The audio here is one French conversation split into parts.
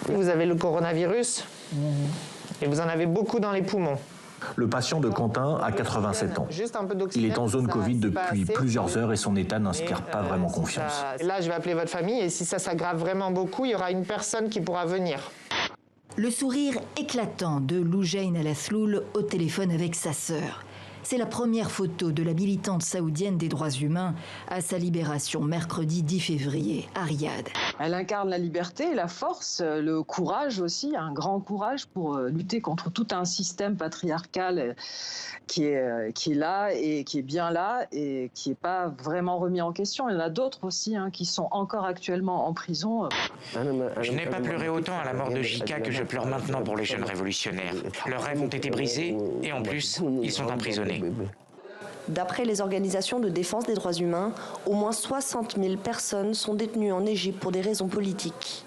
Vous avez le coronavirus et vous en avez beaucoup dans les poumons. Le patient de Quentin a 87 ans. Il est en zone Covid depuis plusieurs heures et son état n'inspire pas vraiment confiance. Là, je vais appeler votre famille et si ça s'aggrave vraiment beaucoup, il y aura une personne qui pourra venir. Le sourire éclatant de Loujain El Asloul au téléphone avec sa sœur. C'est la première photo de la militante saoudienne des droits humains à sa libération mercredi 10 février à Riyad. Elle incarne la liberté, la force, le courage aussi, un grand courage pour lutter contre tout un système patriarcal qui est là et qui est bien là et qui n'est pas vraiment remis en question. Il y en a d'autres aussi qui sont encore actuellement en prison. Je n'ai pas pleuré autant à la mort de Jika que je pleure maintenant pour les jeunes révolutionnaires. Leurs rêves ont été brisés et en plus, ils sont emprisonnés. D'après les organisations de défense des droits humains, au moins 60 000 personnes sont détenues en Égypte pour des raisons politiques.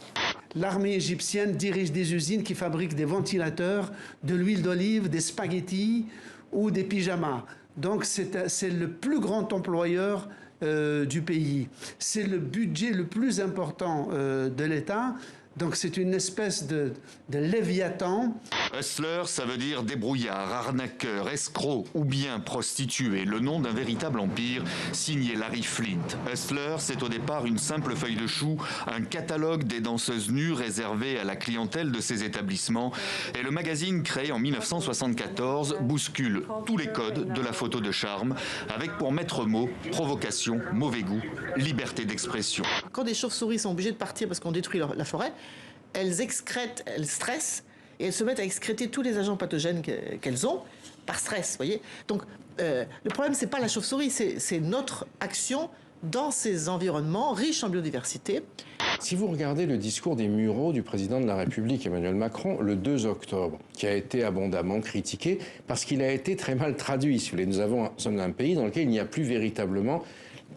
L'armée égyptienne dirige des usines qui fabriquent des ventilateurs, de l'huile d'olive, des spaghettis ou des pyjamas. Donc c'est le plus grand employeur du pays. C'est le budget le plus important de l'État. Donc c'est une espèce de léviathan. Hustler, ça veut dire débrouillard, arnaqueur, escroc ou bien prostituée, le nom d'un véritable empire, signé Larry Flint. Hustler, c'est au départ une simple feuille de chou, un catalogue des danseuses nues réservé à la clientèle de ces établissements. Et le magazine créé en 1974 bouscule tous les codes de la photo de charme, avec pour maître mot provocation, mauvais goût, liberté d'expression. Quand des chauves-souris sont obligées de partir parce qu'on détruit la forêt, elles excrètent, elles stressent et elles se mettent à excréter tous les agents pathogènes qu'elles ont par stress, vous voyez. Donc le problème, c'est pas la chauve-souris, c'est notre action dans ces environnements riches en biodiversité. Si vous regardez le discours des Mureaux du président de la République, Emmanuel Macron, le 2 octobre, qui a été abondamment critiqué parce qu'il a été très mal traduit. Si vous voulez, nous sommes un pays dans lequel il n'y a plus véritablement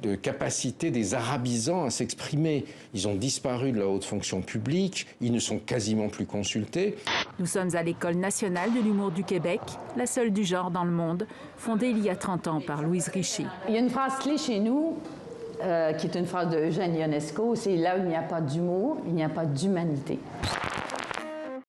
de capacité des arabisants à s'exprimer. Ils ont disparu de la haute fonction publique, ils ne sont quasiment plus consultés. Nous sommes à l'École nationale de l'humour du Québec, la seule du genre dans le monde, fondée il y a 30 ans par Louise Richer. Il y a une phrase clé chez nous, qui est une phrase de Eugène Ionesco, c'est « Là où il n'y a pas d'humour, il n'y a pas d'humanité ».